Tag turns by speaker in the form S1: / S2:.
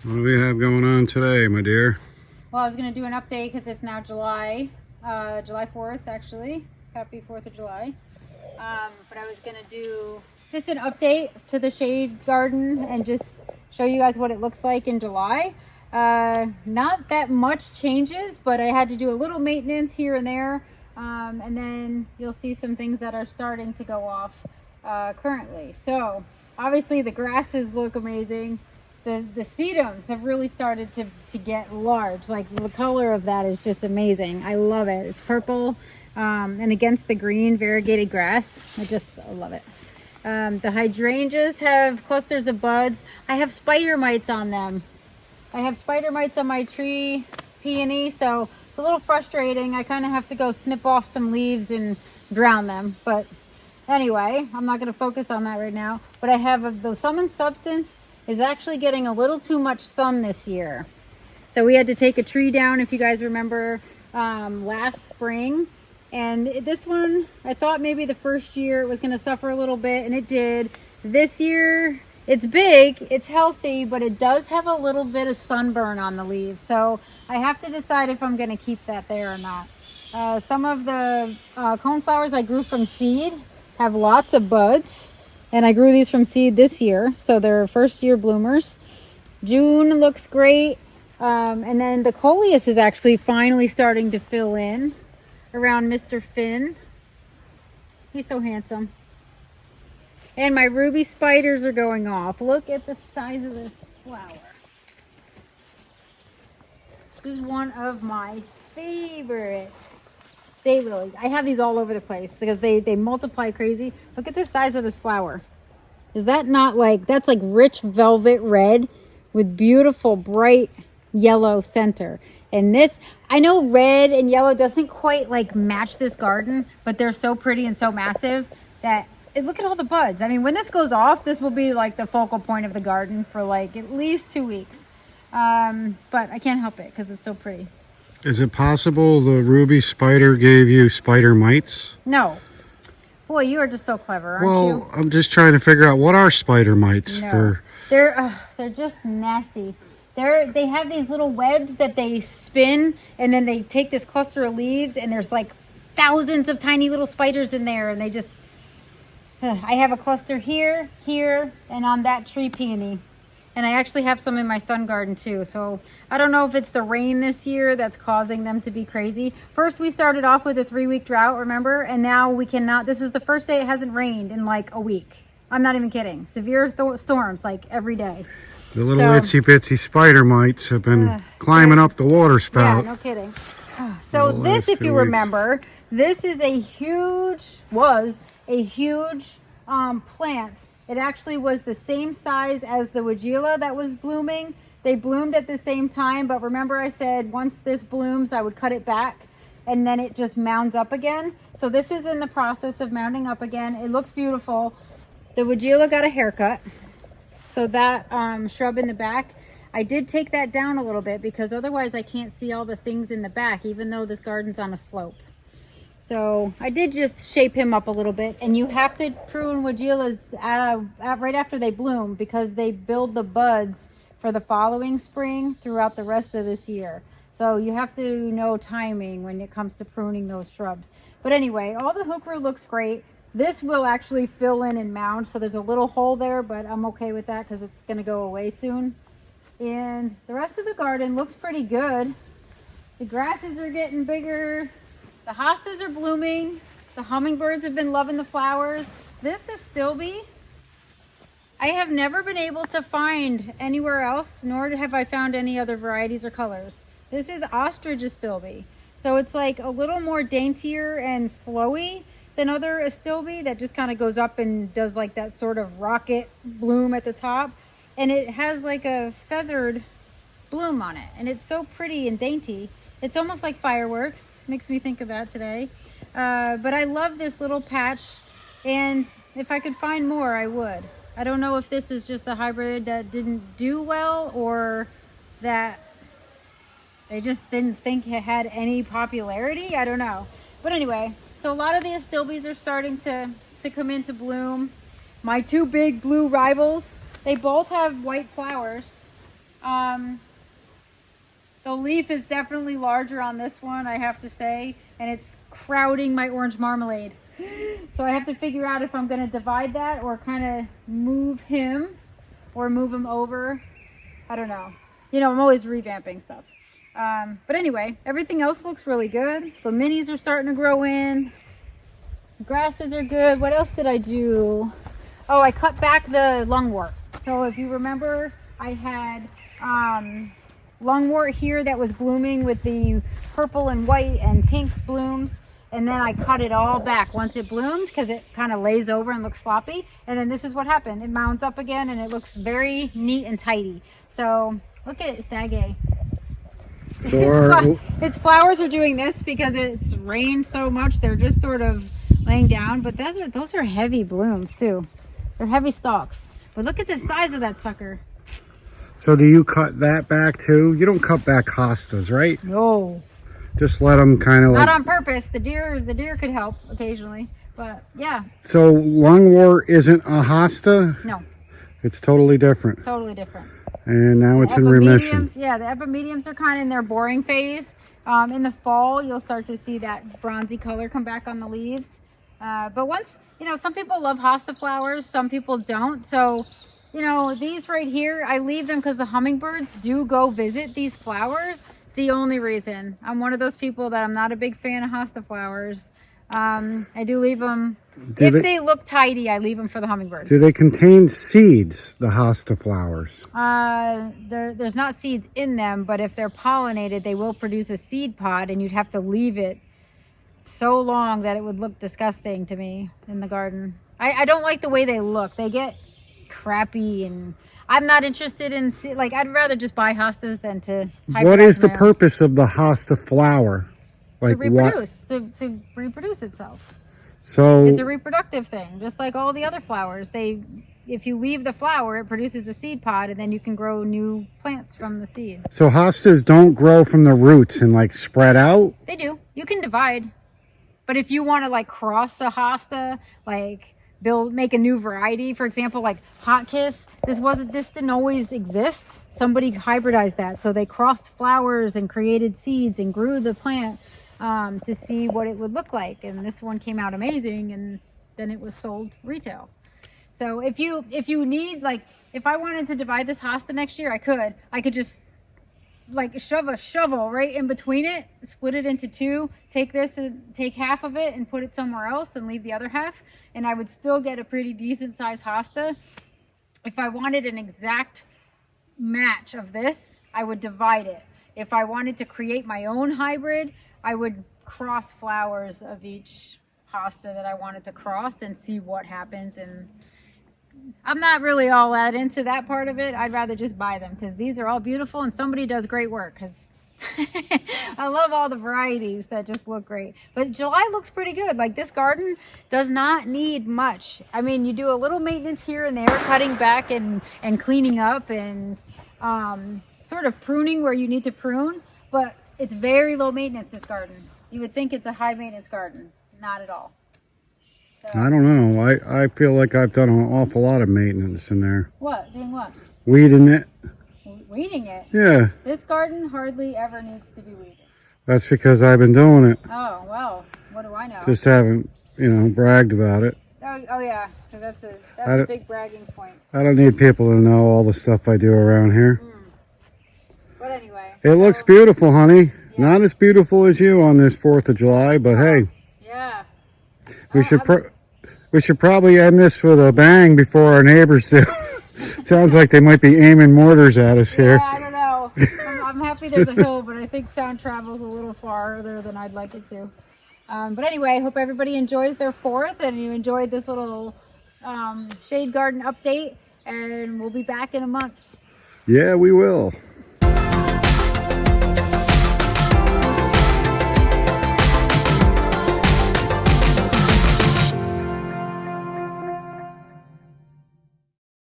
S1: What do we have going on today, my dear?
S2: Well, I was going to do an update because it's now July 4th, actually. Happy 4th of July. But I was going to do just an update to the shade garden and just show you guys what it looks like in July. Not that much changes, but I had to do a little maintenance here and there. And then you'll see some things that are starting to go off currently. So obviously the grasses look amazing. The sedums have really started to get large. Like the color of that is just amazing. I love it. It's purple and against the green variegated grass. I love it. The hydrangeas have clusters of buds. I have spider mites on them. I have spider mites on my tree peony, so it's a little frustrating. I kind of have to go snip off some leaves and drown them. But anyway, I'm not going to focus on that right now. But I have the Summon Substance is actually getting a little too much sun this year. So we had to take a tree down, if you guys remember, last spring. And this one, I thought maybe the first year it was going to suffer a little bit, and it did. This year, it's big, it's healthy, but it does have a little bit of sunburn on the leaves. So I have to decide if I'm going to keep that there or not. Some of the coneflowers I grew from seed have lots of buds. And I grew these from seed this year, so they're first year bloomers. June looks great. And then the coleus is actually finally starting to fill in around Mr. Finn. He's so handsome. And my ruby spiders are going off. Look at the size of this flower. This is one of my favorite daylilies. I have these all over the place because they multiply crazy. Look at the size of this flower. Is that not that's like rich velvet red with beautiful bright yellow center. And this, I know red and yellow doesn't quite match this garden, but they're so pretty and so massive that look at all the buds. I mean, when this goes off, this will be like the focal point of the garden for at least 2 weeks. But I can't help it because it's so pretty.
S1: Is it possible the ruby spider gave you spider mites?
S2: No. Boy, you are just so clever, aren't you?
S1: Well, I'm just trying to figure out what are spider mites for.
S2: They're just nasty. They have these little webs that they spin, and then they take this cluster of leaves, and there's thousands of tiny little spiders in there, and they just. I have a cluster here, and on that tree peony. And I actually have some in my sun garden too. So I don't know if it's the rain this year that's causing them to be crazy. First, we started off with a 3-week drought, remember? And now we cannot, this is the first day it hasn't rained in a week. I'm not even kidding. Severe storms every day.
S1: The little itsy bitsy spider mites have been climbing up the water spout.
S2: Yeah, no kidding. So this, if you remember, this is was a huge plant. It actually was the same size as the Wajila that was blooming. They bloomed at the same time, but remember I said once this blooms, I would cut it back and then it just mounds up again. So this is in the process of mounding up again. It looks beautiful. The Wajila got a haircut. So that shrub in the back, I did take that down a little bit because otherwise I can't see all the things in the back, even though this garden's on a slope. So I did just shape him up a little bit, and you have to prune Wajilas right after they bloom because they build the buds for the following spring throughout the rest of this year. So you have to know timing when it comes to pruning those shrubs. But anyway, all the hooker looks great. This will actually fill in and mound, so there's a little hole there, but I'm okay with that because it's going to go away soon. And the rest of the garden looks pretty good. The grasses are getting bigger. The hostas are blooming. The hummingbirds have been loving the flowers. This is stilby. I have never been able to find anywhere else, nor have I found any other varieties or colors. This is Ostriches stilby. So it's a little more daintier and flowy than other astilbe that just kind of goes up and does that sort of rocket bloom at the top. And it has a feathered bloom on it. And it's so pretty and dainty. It's almost like fireworks. Makes me think of that today. But I love this little patch. And if I could find more, I would. I don't know if this is just a hybrid that didn't do well or that they just didn't think it had any popularity. I don't know. But anyway, so a lot of the astilbes are starting to come into bloom. My two big blue rivals, they both have white flowers. The leaf is definitely larger on this one, I have to say, and it's crowding my orange marmalade. So I have to figure out if I'm going to divide that or kind of move him or move him over. I don't know. You know, I'm always revamping stuff. But anyway, everything else looks really good. The minis are starting to grow in. The grasses are good. What else did I do? Oh, I cut back the lungwort. So if you remember, I had lungwort here that was blooming with the purple and white and pink blooms, and then I cut it all back once it bloomed because it kind of lays over and looks sloppy. And then this is what happened. It mounts up again and it looks very neat and tidy. So look at Sage.
S1: So
S2: its flowers are doing this because it's rained so much. They're just sort of laying down, but those are heavy blooms too. They're heavy stalks. But look at the size of that sucker.
S1: So do you cut that back too? You don't cut back hostas, right?
S2: No.
S1: Just let them kind of like...
S2: Not on purpose. The deer could help occasionally, but yeah.
S1: So lungwort isn't a hosta?
S2: No.
S1: It's totally different.
S2: Totally different.
S1: And now it's in remission.
S2: Yeah, the epimediums are kind of in their boring phase. In the fall, you'll start to see that bronzy color come back on the leaves. But once, you know, some people love hosta flowers, some people don't. So, you know, these right here, I leave them because the hummingbirds do go visit these flowers. It's the only reason. I'm one of those people that I'm not a big fan of hosta flowers. I do leave them. If they look tidy, I leave them for the hummingbirds.
S1: Do they contain seeds, the hosta flowers?
S2: There's not seeds in them, but if they're pollinated, they will produce a seed pod, and you'd have to leave it so long that it would look disgusting to me in the garden. I don't like the way they look. They get crappy, and I'm not interested in, like, I'd rather just buy hostas than to hybridize.
S1: What is the purpose of the hosta flower? Like,
S2: to reproduce, to reproduce itself.
S1: So
S2: it's a reproductive thing, just like all the other flowers. If you leave the flower, it produces a seed pod, and then you can grow new plants from the seed.
S1: So hostas don't grow from the roots and like spread out?
S2: They do. You can divide. But if you want to like cross a hosta, like make a new variety, for example, like Hot Kiss, this didn't always exist. Somebody hybridized that. So they crossed flowers and created seeds and grew the plant to see what it would look like. And this one came out amazing, and then it was sold retail. So if you need, like, if I wanted to divide this hosta next year, I could just like shove a shovel right in between it, split it into two, take this and take half of it and put it somewhere else and leave the other half, and I would still get a pretty decent size hosta. If I wanted an exact match of this, I would divide it. If I wanted to create my own hybrid, I would cross flowers of each hosta that I wanted to cross and see what happens. And I'm not really all that into that part of it. I'd rather just buy them because these are all beautiful and somebody does great work, because I love all the varieties that just look great. But July looks pretty good. Like, this garden does not need much. I mean, you do a little maintenance here and there, cutting back and cleaning up and sort of pruning where you need to prune, but it's very low maintenance, this garden. You would think it's a high maintenance garden. Not at all. So,
S1: I don't know. I feel like I've done an awful lot of maintenance in there.
S2: What? Doing what?
S1: Weeding it.
S2: Weeding it?
S1: Yeah.
S2: This garden hardly ever needs to be weeded.
S1: That's because I've been doing it.
S2: Oh, well, what do I know?
S1: Just haven't, bragged about it.
S2: Oh yeah, because that's a big bragging point.
S1: I don't need people to know all the stuff I do around here.
S2: But anyway.
S1: It looks beautiful, honey. Yeah. Not as beautiful as you on this 4th of July, but hey.
S2: Yeah.
S1: We should probably end this with a bang before our neighbors do. Sounds like they might be aiming mortars at us here.
S2: Yeah, I don't know. I'm happy there's a hill, but I think sound travels a little farther than I'd like it to. But anyway, I hope everybody enjoys their 4th and you enjoyed this little shade garden update, and we'll be back in a month.
S1: Yeah, we will.